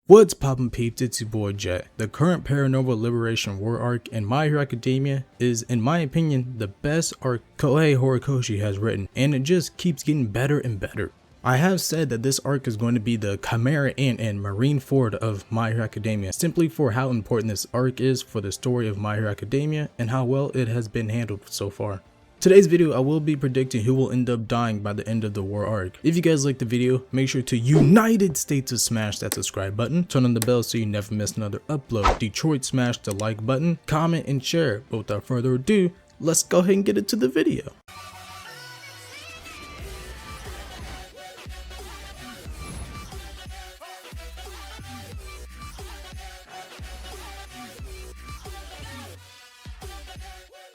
What's poppin' peeps, it's your boy Jet. The current Paranormal Liberation War arc in My Hero Academia is, in my opinion, the best arc Kohei Horikoshi has written, and it just keeps getting better and better. I have said that this arc is going to be the Chimera Ant and Marineford of My Hero Academia, simply for how important this arc is for the story of My Hero Academia and how well it has been handled so far. Today's video, I will be predicting who will end up dying by the end of the war arc. If you guys liked the video, make sure to United States to smash that subscribe button, turn on the bell so you never miss another upload. Detroit, smash the like button, comment, and share. But without further ado, let's go ahead and get into the video.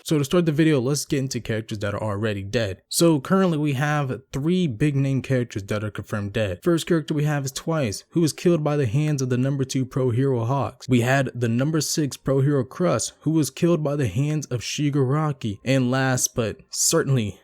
So to start the video, let's get into characters that are already dead. So currently we have 3 big name characters that are confirmed dead. First character we have is Twice, who was killed by the hands of the number 2 pro hero Hawks. We had the number 6 pro hero Crust, who was killed by the hands of Shigaraki. And last but certainly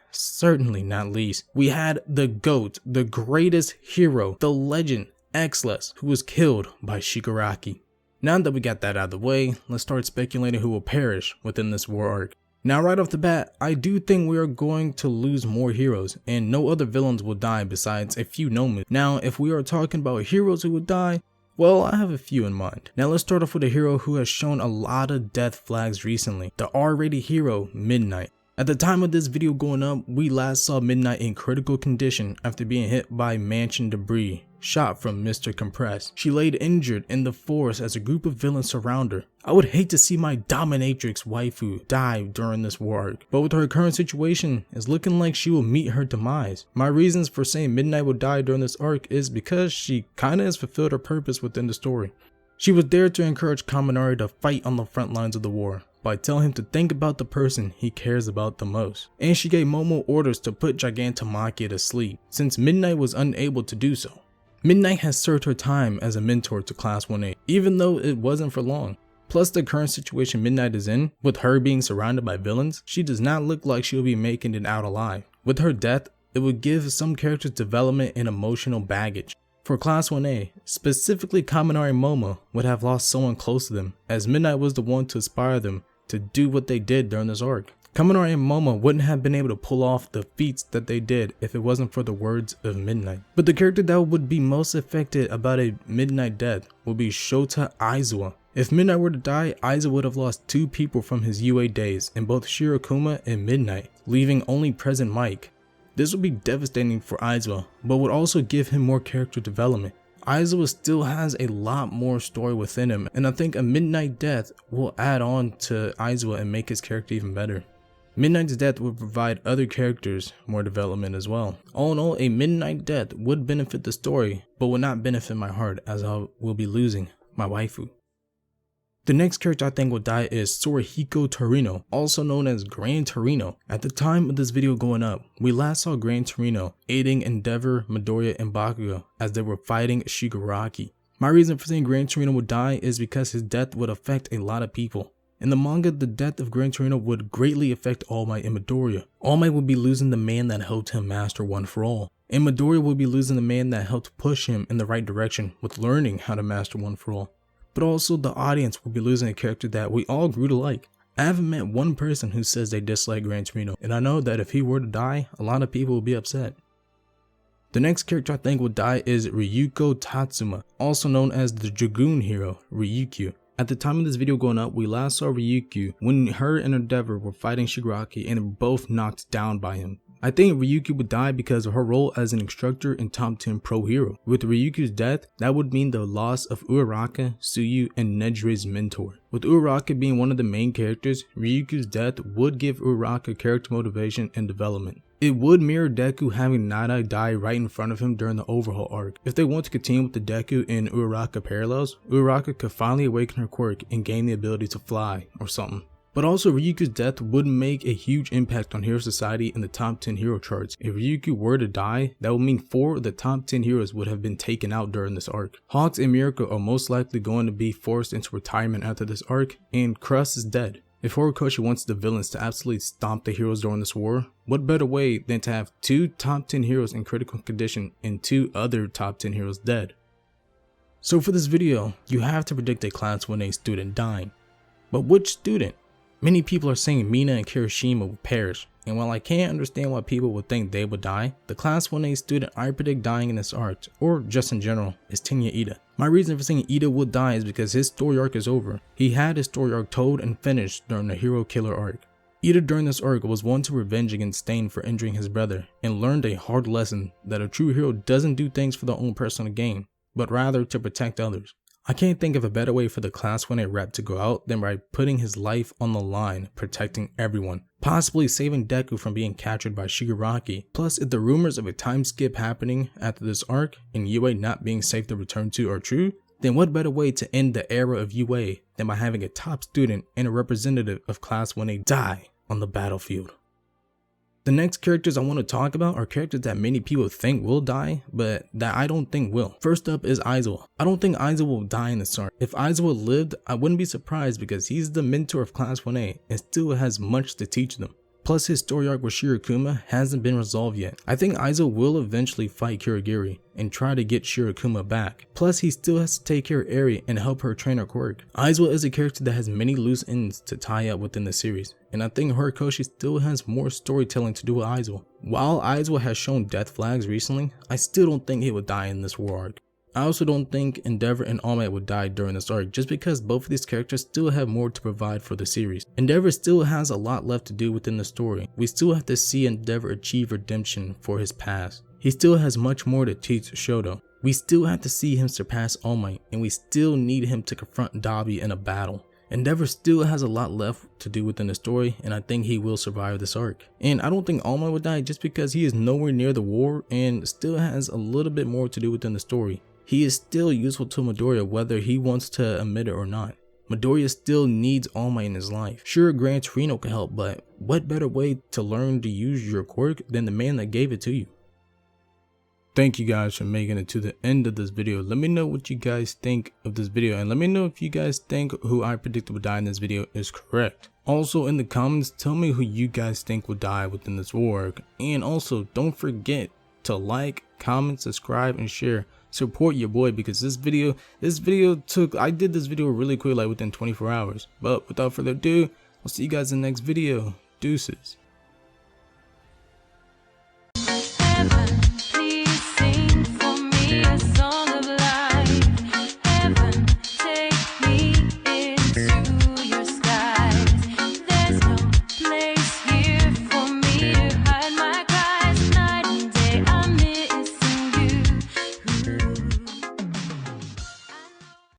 not least, we had the GOAT, the greatest hero, the legend, Xless, who was killed by Shigaraki. Now that we got that out of the way, let's start speculating who will perish within this war arc. Now right off the bat, I do think we are going to lose more heroes, and no other villains will die besides a few Nomu. Now if we are talking about heroes who would die, well, I have a few in mind. Now let's start off with a hero who has shown a lot of death flags recently, the R-rated hero Midnight. At the time of this video going up, we last saw Midnight in critical condition after being hit by mansion debris, shot from Mr. Compress. She laid injured in the forest as a group of villains surround her. I would hate to see my dominatrix waifu die during this war arc, but with her current situation, it's looking like she will meet her demise. My reasons for saying Midnight will die during this arc is because she kinda has fulfilled her purpose within the story. She was there to encourage Kaminari to fight on the front lines of the war, by telling him to think about the person he cares about the most. And she gave Momo orders to put Gigantomachia to sleep, since Midnight was unable to do so. Midnight has served her time as a mentor to Class 1A, even though it wasn't for long. Plus the current situation Midnight is in, with her being surrounded by villains, she does not look like she'll be making it out alive. With her death, it would give some characters development and emotional baggage. For Class 1A, specifically Kaminari and Momo would have lost someone close to them, as Midnight was the one to inspire them to do what they did during this arc. Kaminari and Momo wouldn't have been able to pull off the feats that they did if it wasn't for the words of Midnight. But the character that would be most affected about a Midnight death would be Shota Aizawa. If Midnight were to die, Aizawa would have lost 2 people from his UA days in both Shirokuma and Midnight, leaving only present Mike. This would be devastating for Aizawa, but would also give him more character development. Aizawa still has a lot more story within him, and I think a Midnight death will add on to Aizawa and make his character even better. Midnight's death would provide other characters more development as well. All in all, a Midnight death would benefit the story, but would not benefit my heart, as I will be losing my waifu. The next character I think will die is Sora Hiko Torino, also known as Grand Torino. At the time of this video going up, we last saw Grand Torino aiding Endeavor, Midoriya, and Bakugo as they were fighting Shigaraki. My reason for saying Grand Torino would die is because his death would affect a lot of people. In the manga, the death of Grand Torino would greatly affect All Might and Midoriya. All Might would be losing the man that helped him master One for All, and Midoriya would be losing the man that helped push him in the right direction with learning how to master One for All. But also the audience will be losing a character that we all grew to like. I haven't met one person who says they dislike Gran Torino, and I know that if he were to die, a lot of people will be upset. The next character I think will die is Ryuko Tatsuma, also known as the Dragoon hero, Ryukyu. At the time of this video going up, we last saw Ryukyu when her and Endeavor were fighting Shigaraki and were both knocked down by him. I think Ryukyu would die because of her role as an instructor and top 10 pro hero. With Ryukyu's death, that would mean the loss of Uraraka, Tsuyu, and Nejire's mentor. With Uraraka being one of the main characters, Ryukyu's death would give Uraraka character motivation and development. It would mirror Deku having Nada die right in front of him during the overhaul arc. If they want to continue with the Deku and Uraraka parallels, Uraraka could finally awaken her quirk and gain the ability to fly or something. But also Ryukyu's death would make a huge impact on Hero Society in the top 10 hero charts. If Ryukyu were to die, that would mean 4 of the top 10 heroes would have been taken out during this arc. Hawks and Mirko are most likely going to be forced into retirement after this arc, and Crust is dead. If Horikoshi wants the villains to absolutely stomp the heroes during this war, what better way than to have 2 top 10 heroes in critical condition and 2 other top 10 heroes dead? So for this video, you have to predict a Class 1A student dying. But which student? Many people are saying Mina and Kirishima will perish, and while I can't understand why people would think they would die, the Class 1A student I predict dying in this arc, or just in general, is Tenya Ida. My reason for saying Ida will die is because his story arc is over. He had his story arc told and finished during the Hero Killer arc. Ida during this arc was one to revenge against Stain for injuring his brother, and learned a hard lesson that a true hero doesn't do things for their own personal gain, but rather to protect others. I can't think of a better way for the Class 1A rep to go out than by putting his life on the line, protecting everyone, possibly saving Deku from being captured by Shigaraki. Plus, if the rumors of a time skip happening after this arc and UA not being safe to return to are true, then what better way to end the era of UA than by having a top student and a representative of Class 1A die on the battlefield. The next characters I want to talk about are characters that many people think will die, but that I don't think will. First up is Isil. I don't think Isil will die in this arc. If Isil lived, I wouldn't be surprised because he's the mentor of Class 1A and still has much to teach them. Plus, his story arc with Shirokuma hasn't been resolved yet. I think Isil will eventually fight Kurogiri and try to get Shirokuma back. Plus, he still has to take care of Eri and help her train her quirk. Isil is a character that has many loose ends to tie up within the series, and I think Horikoshi still has more storytelling to do with Isil. While Isil has shown death flags recently, I still don't think he would die in this war arc. I also don't think Endeavor and All Might would die during this arc just because both of these characters still have more to provide for the series. Endeavor still has a lot left to do within the story. We still have to see Endeavor achieve redemption for his past. He still has much more to teach Shoto. We still have to see him surpass All Might, and we still need him to confront Dabi in a battle. Endeavor still has a lot left to do within the story, and I think he will survive this arc. And I don't think All Might would die just because he is nowhere near the war and still has a little bit more to do within the story. He is still useful to Midoriya whether he wants to admit it or not. Midoriya still needs All Might in his life. Sure, Gran Torino can help, but what better way to learn to use your quirk than the man that gave it to you? Thank you guys for making it to the end of this video. Let me know what you guys think of this video, and let me know if you guys think who I predicted would die in this video is correct. Also in the comments, tell me who you guys think will die within this war arc. And also don't forget to like, comment, subscribe, and share. Support your boy because I did this video really quick, like within 24 hours. But without further ado, I'll see you guys in the next video. Deuces.